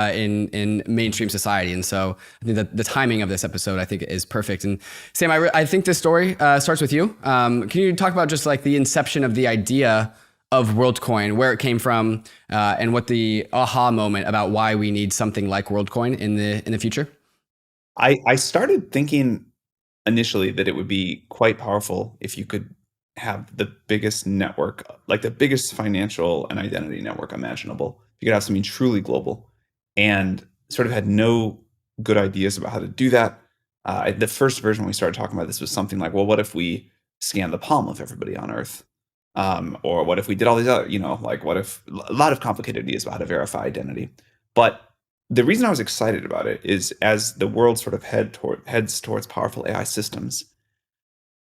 in mainstream society. And so I think that the timing of this episode, I think, is perfect. And Sam, I think this story starts with you. Can you talk about just like the inception of the idea of Worldcoin, where it came from, and what the aha moment about why we need something like Worldcoin in the future? I started thinking initially that it would be quite powerful if you could have the biggest network, like the biggest financial and identity network imaginable. You could have something truly global, and sort of had no good ideas about how to do that. The first version when we started talking about this was something like, well, what if we scan the palm of everybody on Earth? Or what if we did all these other, like what if a lot of complicated ideas about how to verify identity. But the reason I was excited about it is as the world sort of heads towards powerful AI systems,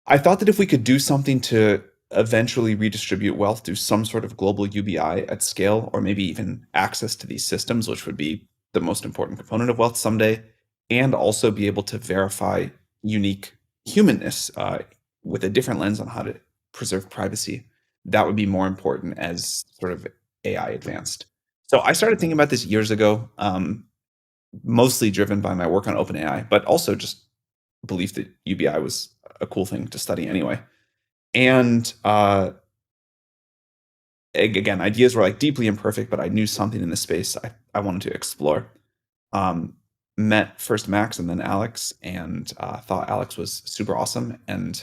I thought that if we could do something to eventually redistribute wealth through some sort of global UBI at scale, or maybe even access to these systems, which would be the most important component of wealth someday, and also be able to verify unique humanness with a different lens on how to preserve privacy, that would be more important as sort of AI advanced. So I started thinking about this years ago, mostly driven by my work on OpenAI, but also just belief that UBI was a cool thing to study anyway. And again, ideas were like deeply imperfect, but I knew something in the space I wanted to explore. Met first Max and then Alex, and thought Alex was super awesome. And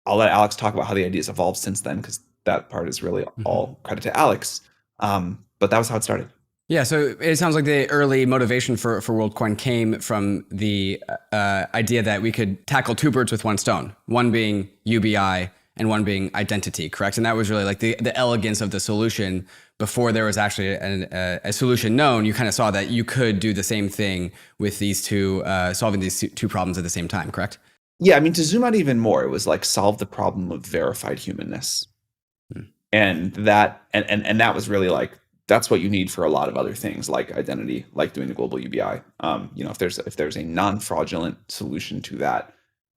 I'll let Alex talk about how the ideas evolved since then, because that part is really all credit to Alex. But that was how it started. Yeah, so it sounds like the early motivation for Worldcoin came from the idea that we could tackle two birds with one stone, one being UBI and one being identity, correct? And that was really like the elegance of the solution. Before there was actually a solution known, you kind of saw that you could do the same thing with these two, solving these two problems at the same time, correct? Yeah, I mean, to zoom out even more, it was like solve the problem of verified humanness. And that was really like, that's what you need for a lot of other things like identity, like doing the global UBI. If there's a non-fraudulent solution to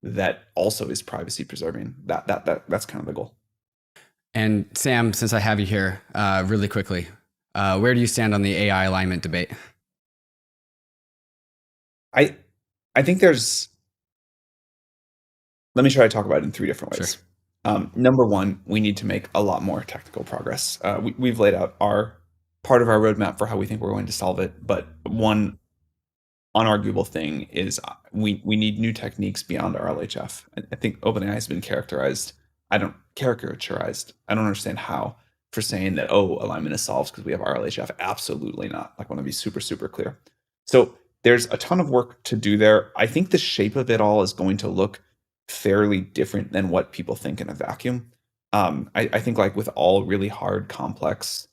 that also is privacy preserving, that's kind of the goal. And Sam, since I have you here, really quickly, where do you stand on the AI alignment debate? I think let me try to talk about it in three different ways. Sure. Number one, we need to make a lot more technical progress. We've laid out part of our roadmap for how we think we're going to solve it, but one unarguable thing is we need new techniques beyond RLHF. I think OpenAI has been caricaturized. I don't understand how, for saying that, oh, alignment is solved because we have RLHF. Absolutely not. Like, I want to be super, super clear. So there's a ton of work to do there. I think the shape of it all is going to look fairly different than what people think in a vacuum. I think like with all really hard, complex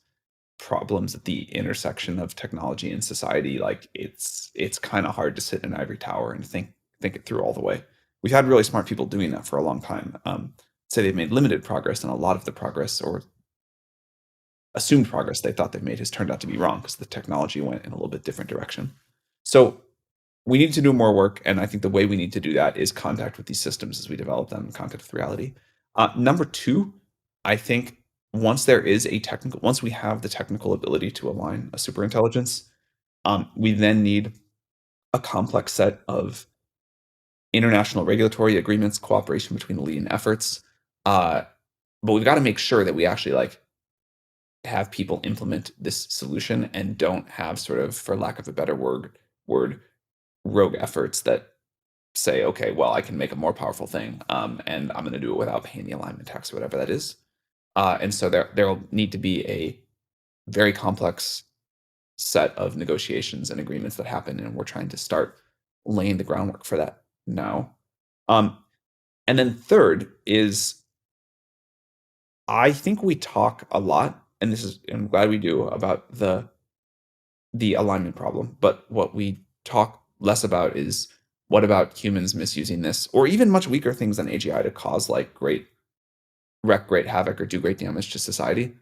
problems at the intersection of technology and society, like it's kind of hard to sit in an ivory tower and think it through all the way. We've had really smart people doing that for a long time. Say they've made limited progress, and a lot of the progress or assumed progress they thought they've made has turned out to be wrong because the technology went in a little bit different direction. So we need to do more work, and I think the way we need to do that is contact with these systems as we develop them, contact with reality. Number two, I think once we have the technical ability to align a superintelligence, we then need a complex set of international regulatory agreements, cooperation between leading efforts. But we've got to make sure that we actually like have people implement this solution and don't have sort of, for lack of a better word, rogue efforts that say, okay, well, I can make a more powerful thing, and I'm going to do it without paying the alignment tax or whatever that is. And so there will need to be a very complex set of negotiations and agreements that happen, and we're trying to start laying the groundwork for that now. And then third is, I think we talk a lot, and I'm glad we do, about the alignment problem, but what we talk less about is, what about humans misusing this, or even much weaker things than AGI to cause like wreak great havoc or do great damage to society.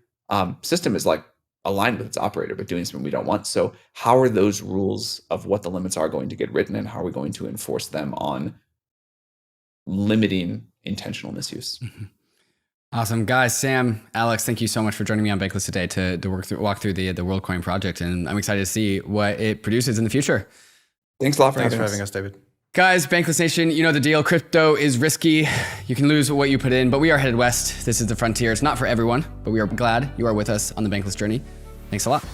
System is like aligned with its operator, but doing something we don't want. So how are those rules of what the limits are going to get written, and how are we going to enforce them on limiting intentional misuse? Awesome. Guys, Sam, Alex, thank you so much for joining me on Bankless today to walk through the Worldcoin project. And I'm excited to see what it produces in the future. Thanks a lot for Thanks for having having us, David. Guys, Bankless Nation, you know the deal. Crypto is risky. You can lose what you put in, but we are headed west. This is the frontier. It's not for everyone, but we are glad you are with us on the Bankless journey. Thanks a lot.